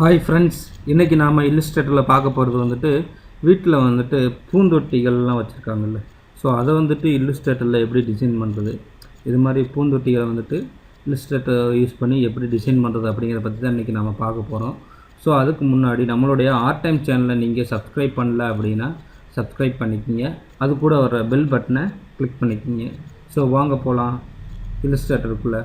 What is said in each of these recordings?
Hi friends, இன்றைக்கி நாம் இல்லுஸ்ட்ரேட்டரில் பார்க்க போகிறது வந்துட்டு வீட்டில் வந்துட்டு பூந்தொட்டிகள்லாம் வச்சுருக்காங்கல்ல. ஸோ அதை வந்துட்டு இல்லுஸ்ட்ரேட்டரில் எப்படி டிசைன் பண்ணுறது, இது மாதிரி பூந்தொட்டிகளை வந்துட்டு இல்லுஸ்ட்ரேட்டர் யூஸ் பண்ணி எப்படி டிசைன் பண்ணுறது அப்படிங்கிறத பற்றி தான் இன்றைக்கி நம்ம பார்க்க போகிறோம். ஸோ அதுக்கு முன்னாடி நம்மளுடைய ஆர்ட் டைம் சேனலை நீங்கள் சப்ஸ்கிரைப் பண்ணல அப்படின்னா சப்ஸ்கிரைப் பண்ணிக்கிங்க, அது கூட வர பெல் பட்டனை கிளிக் பண்ணிக்கிங்க. ஸோ வாங்க போகலாம் இல்லுஸ்ட்ரேட்டருக்குள்ளே.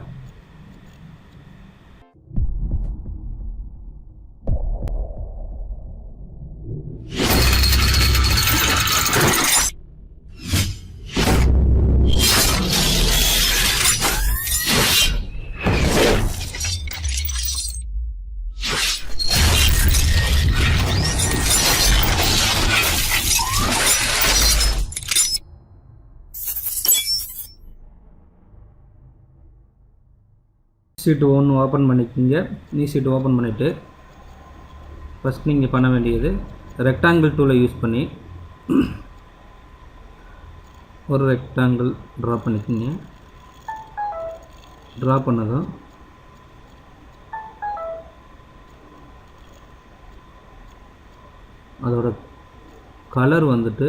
ஷீட்டு ஒன்று ஓப்பன் பண்ணிக்கிங்க. நீ ஷீட்டு ஓப்பன் பண்ணிவிட்டு ஃபஸ்ட் நீங்கள் பண்ண வேண்டியது ரெக்டாங்கிள் டூலை யூஸ் பண்ணி ஒரு ரெக்டாங்கிள் ட்ரா பண்ணிக்கிங்க. ட்ரா பண்ணதும் அதோட கலர் வந்துட்டு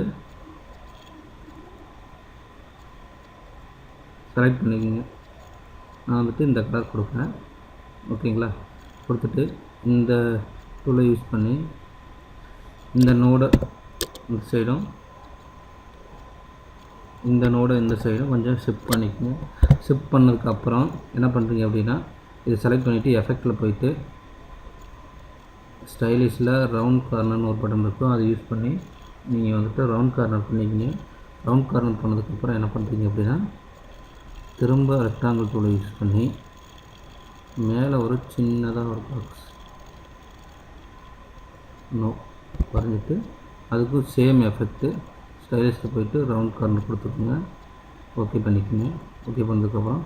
செலக்ட் பண்ணிக்கிங்க. நான் வந்துட்டு இந்த கலர் கொடுக்குறேன், ஓகேங்களா. கொடுத்துட்டு இந்த டூலை யூஸ் பண்ணி இந்த நோடை இந்த சைடும் இந்த நோடை இந்த சைடும் கொஞ்சம் ஷிஃப்ட் பண்ணிக்கோங்க. ஷிஃப்ட் பண்ணதுக்கப்புறம் என்ன பண்ணுறீங்க அப்படின்னா, இதை செலக்ட் பண்ணிவிட்டு எஃபெக்டில் போயிட்டு ஸ்டைலிஷில் ரவுண்ட் கார்னர்னு ஒரு பட்டன் இருக்கும், அதை யூஸ் பண்ணி நீங்கள் வந்துட்டு ரவுண்ட் கார்னர் பண்ணிக்கிங்க. ரவுண்ட் கார்னர் பண்ணதுக்கப்புறம் என்ன பண்ணுறீங்க அப்படின்னா, திரும்ப ரெக்டாங்கிள் டூலை யூஸ் பண்ணி மேலே ஒரு சின்னதாக ஒரு பாக்ஸ் வரைஞ்சிட்டு அதுக்கும் சேம் எஃபெக்ட்டு ஸ்டைலிஷில் போயிட்டு ரவுண்ட் கார்னர் கொடுத்துக்குங்க. ஓகே பண்ணிக்கோங்க. ஓகே பண்ணதுக்கப்புறம்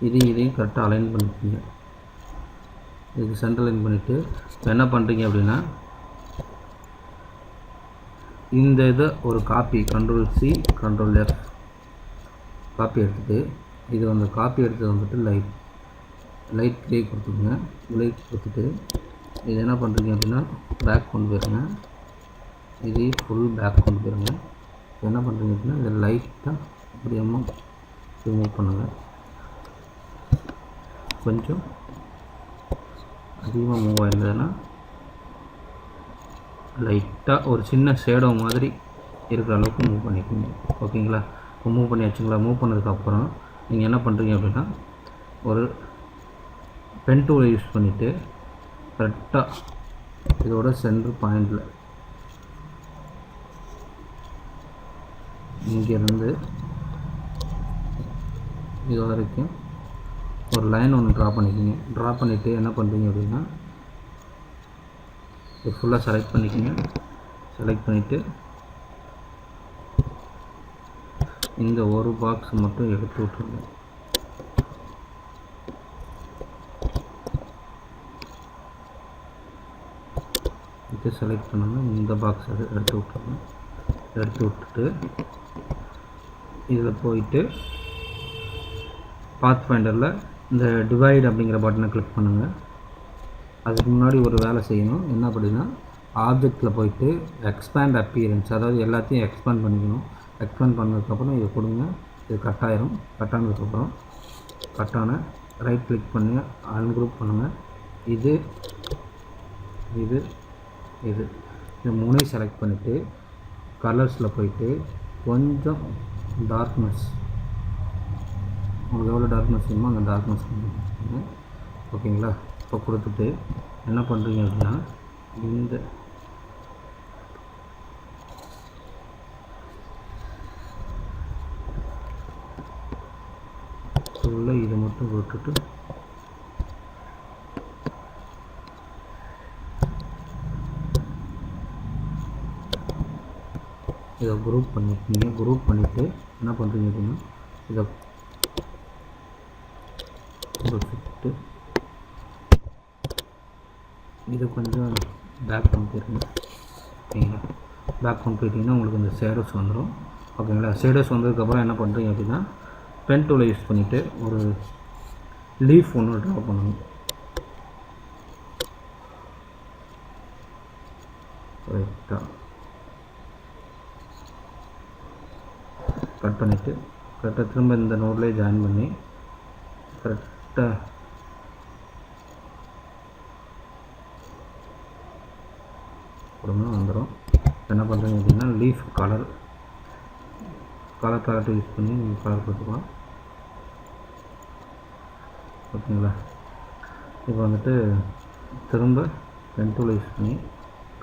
இதையும் கரெக்டாக அலைன் பண்ணிக்கோங்க. இதுக்கு சென்டர் லைன் பண்ணிவிட்டு என்ன பண்ணுறீங்க அப்படின்னா, இந்த இதை ஒரு காப்பி Ctrl+C Ctrl+F காப்பி எடுத்துகிட்டு இது அந்த காப்பி எடுத்தது வந்துட்டு லைட் க்ரே கொடுத்துக்குங்க. லைட் கொடுத்துட்டு இது என்ன பண்ணுறீங்க அப்படின்னா பேக் கொண்டு போயிருங்க. இதே ஃபுல் பேக் கொண்டு போயிருங்க. என்ன பண்ணுறீங்க அப்படின்னா இதை லைட்டாக அப்படியே ரிமூவ் பண்ணுங்கள். கொஞ்சம் அதிகமாக மூவ் ஆயிருந்ததுன்னா லைட்டாக ஒரு சின்ன ஷேடோ மாதிரி இருக்கிற அளவுக்கு மூவ் பண்ணிக்கோங்க, ஓகேங்களா. இப்போ மூவ் பண்ணி வச்சுங்களா. மூவ் பண்ணதுக்கப்புறம் நீங்கள் என்ன பண்ணுறீங்க அப்படின்னா ஒரு பென் டூலை யூஸ் பண்ணிவிட்டு கரெக்டாக இதோட சென்டர் பாயிண்டில் இங்கேருந்து இது வரைக்கும் ஒரு லைன் ஒன்று ட்ரா பண்ணிக்கோங்க. ட்ரா பண்ணிவிட்டு என்ன பண்ணுறீங்க அப்படின்னா இது ஃபுல்லாக செலக்ட் பண்ணிக்கோங்க. செலக்ட் பண்ணிவிட்டு இந்த ஒரு பாக்ஸ் மட்டும் எடுத்து விட்டுருங்க. இது செலக்ட் பண்ணணும். இந்த பாக்ஸ் எடுத்து விட்டுருங்க. எடுத்து விட்டுட்டு இதில் போயிட்டு பாத் ஃபைண்டரில் இந்த டிவைட் அப்படிங்கிற பட்டனை கிளிக் பண்ணுங்கள். அதுக்கு முன்னாடி ஒரு வேலை செய்யணும். என்ன அப்படின்னா ஆப்ஜெக்டில் போயிட்டு எக்ஸ்பேண்ட் அப்பியரன்ஸ், அதாவது எல்லாத்தையும் எக்ஸ்பேண்ட் பண்ணிக்கணும். எக்ஸ்பேண்ட் பண்ணதுக்கப்புறம் இதை கொடுங்க. இது கட்டாயிரும். கட்டானதுக்கப்புறம் கட்டான ரைட் கிளிக் பண்ணி அன்குரூப் பண்ணுங்கள். இது இது இது இந்த மூணையும் செலக்ட் பண்ணிவிட்டு கலர்ஸில் போயிட்டு கொஞ்சம் டார்க்னஸ், உங்களுக்கு எவ்வளோ டார்க்னஸ் வேணுமோ அந்த டார்க்னஸ் பண்ணுங்க, ஓகேங்களா. இப்போ கொடுத்துட்டு என்ன பண்ணுறீங்க அப்படின்னா இந்த உள்ள இதை மட்டும் விட்டுட்டு இதை குரூப் பண்ணிக்கோங்க. குரூப் பண்ணிவிட்டு என்ன பண்ணுறீங்க அப்படின்னா இதை கொடுத்துட்டு இதை கொஞ்சம் பேக் கொண்டு போயிருங்க, ஓகேங்களா. பேக் கொண்டு போயிட்டீங்கன்னா உங்களுக்கு இந்த ஷேடோஸ் வந்துடும், ஓகேங்களா. ஷேடோஸ் வந்ததுக்கப்புறம் என்ன பண்ணுறீங்க அப்படின்னா பென் டூலை யூஸ் பண்ணிவிட்டு ஒரு லீஃப் ஒன்று ட்ரா பண்ணணும். கரெக்டாக கட் பண்ணிவிட்டு கரெக்டாக திரும்ப இந்த நோட்லேயே ஜாயின் பண்ணி கரெக்டாக கொடுங்க வந்துடும். என்ன பண்ணுறீங்க அப்படின்னா லீஃப் கலர் பேலட் யூஸ் பண்ணி நீங்கள் கலர் கொடுத்துக்கலாம். ஓகேங்களா? இப்போ வந்துட்டு திரும்ப பென் டூல் யூஸ் பண்ணி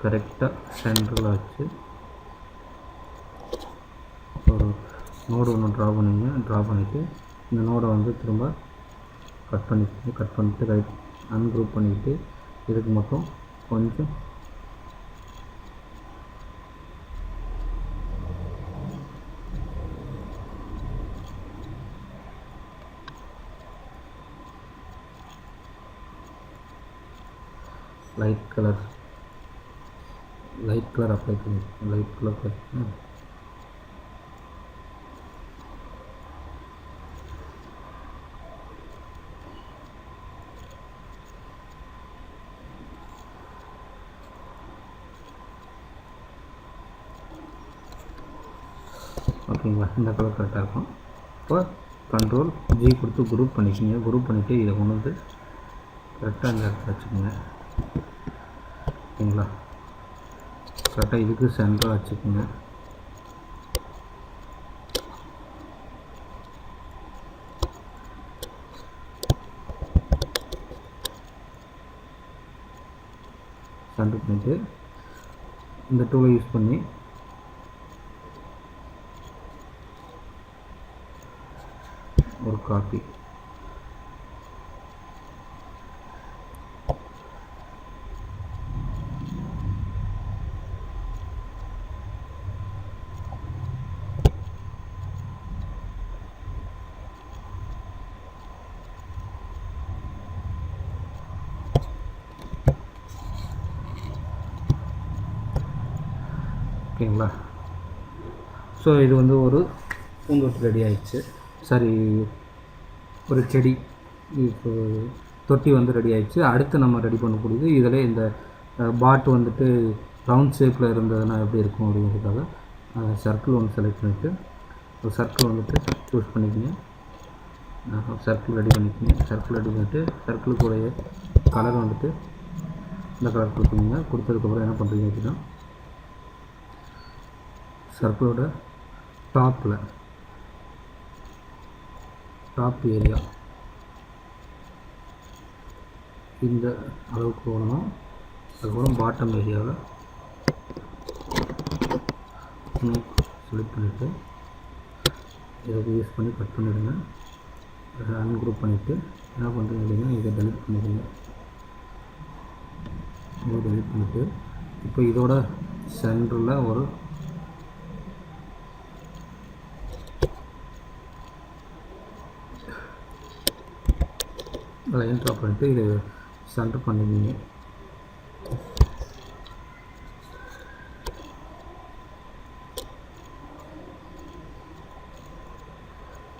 கரெக்டாக சென்டரில் வச்சு ஒரு நோடு ஒன்று ட்ரா பண்ணிவிட்டு இந்த நோடை வந்து திரும்ப கட் பண்ணிவிட்டு ரைட் அன்குரூப் பண்ணிவிட்டு இதுக்கு மட்டும் கொஞ்சம் லைட் கலர் அப்ளை பண்ணி ஓகேங்களா? இந்த கலர் கரெக்டாக இருக்கும். இப்போ கண்ட்ரோல் ஜி கொடுத்து குரூப் பண்ணிவிட்டு இதை கொண்டு வந்து கரெக்டாக இந்த இடத்துல வச்சுக்கோங்க. ஓகேங்களா? கரெக்டாக இதுக்கு சென்டராக வச்சுக்கோங்க. சென்டர் பண்ணிவிட்டு இந்த டூலை யூஸ் பண்ணி ஒரு காப்பி ஓகேங்களா? ஸோ இது வந்து ஒரு பூந்தொட்டி ரெடி ஆயிடுச்சு. சரி, ஒரு செடி இப்போ தொட்டி வந்து ரெடி ஆயிடுச்சு. அடுத்து நம்ம ரெடி பண்ணக்கூடியது இதில் இந்த பாட்டு வந்துட்டு ரவுண்ட் ஷேப்பில் இருந்ததுன்னா எப்படி இருக்கும் அப்படிங்கிறதுக்காக சர்க்கிள் ஒன்று செலக்ட் பண்ணிவிட்டு ஒரு சர்க்கிள் வந்துட்டு சூஸ் பண்ணிக்கோங்க. சர்க்கிள் ரெடி பண்ணிவிட்டு சர்க்கிளுக்குடைய கலர் வந்துட்டு இந்த கலர் கொடுத்துருங்க. கொடுத்ததுக்கப்புறம் என்ன பண்ணுறீங்க அப்படின்னா சர்க்கிளோட டாப் ஏரியா இந்த அளவுக்கு போகணும். அதுக்கப்புறம் பாட்டம் ஏரியாவில் செலக்ட் பண்ணிவிட்டு இதை யூஸ் பண்ணி கட் பண்ணிவிடுங்க. அதை அன்குரூப் பண்ணிவிட்டு என்ன பண்ணுறீங்க அப்படின்னா இதை டெலிட் பண்ணிவிடுங்க. இப்போ இதோட சென்டரில் ஒரு லைன் ட்ரா பண்ணிவிட்டு இதை சென்டர் பண்ணிக்கிங்க.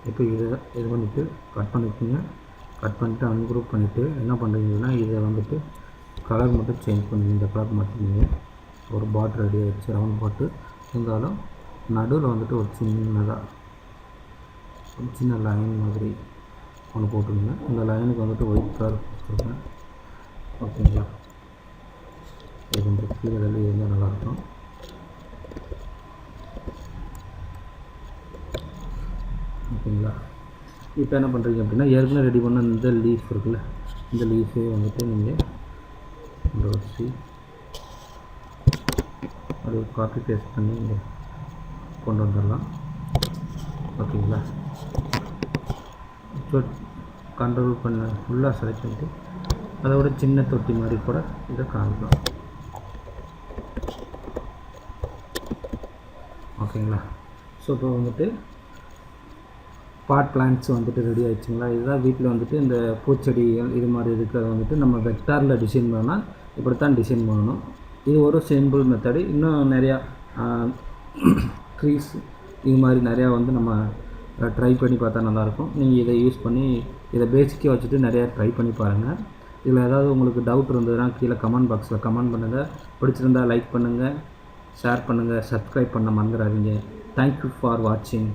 இப்போ இது பண்ணிவிட்டு கட் பண்ணிவிட்டு அன்குரூப் பண்ணிவிட்டு என்ன பண்ணுறீங்கன்னா இதை வந்துட்டு கலர் மட்டும் சேஞ்ச் பண்ணுங்க. இந்த கலர் மாற்றிக்கிங்க. ஒரு பாட் ரெடி ஆகிடுச்சு, ரவுண்ட் பாட்டு. இருந்தாலும் நடுவில் வந்துட்டு ஒரு சின்ன லைன் மாதிரி ஒன்று போட்டுருங்க. இந்த லைனுக்கு வந்துட்டு ஒயிட் கலர் கொடுத்துருங்க. ஓகேங்களா? இது கொஞ்சம் கீழே இருந்தால் நல்லாயிருக்கும். ஓகேங்களா? இப்போ என்ன பண்ணுறீங்க அப்படின்னா ஏற்கனவே ரெடி பண்ண இந்த லீஃப் இருக்குல்ல, இந்த லீஃபே வந்துட்டு நீங்கள் வச்சு அது காப்பி பேஸ்ட் பண்ணி இங்கே கொண்டு வந்துடலாம். ஓகேங்களா? ஸோ கண்ட்ரோல் பண்ண ஃபுல்லாக செலக்ட் பண்ணிட்டு அதோட சின்ன தொட்டி மாதிரி கூட இதை காமிக்கலாம். ஓகேங்களா? ஸோ இப்போ வந்துட்டு பாட் பிளான்ட்ஸ் வந்துட்டு ரெடி ஆகிடுச்சுங்களா? இதுதான் வீட்டில் வந்துட்டு இந்த பூச்செடிகள் இது மாதிரி இருக்கிறத வந்துட்டு நம்ம வெக்டாரில் டிசைன் பண்ணால் இப்படித்தான் டிசைன் பண்ணணும். இது ஒரு சிம்பிள் மெத்தடு. இன்னும் நிறையா ட்ரீஸ் இது மாதிரி நிறையா வந்து நம்ம ட்ரை பண்ணி பார்த்தா நல்லாயிருக்கும். நீங்கள் இதை யூஸ் பண்ணி இதை பேசிக்காக வச்சுட்டு நிறையா ட்ரை பண்ணி பாருங்கள். இதில் ஏதாவது உங்களுக்கு டவுட் இருந்ததுன்னா கீழே கமெண்ட் பாக்ஸில் கமெண்ட் பண்ணுங்கள். பிடிச்சிருந்தால் லைக் பண்ணுங்கள், ஷேர் பண்ணுங்கள், சப்ஸ்கிரைப் பண்ண மறந்துடாதீங்க. தேங்க்யூ ஃபார் வாட்சிங்.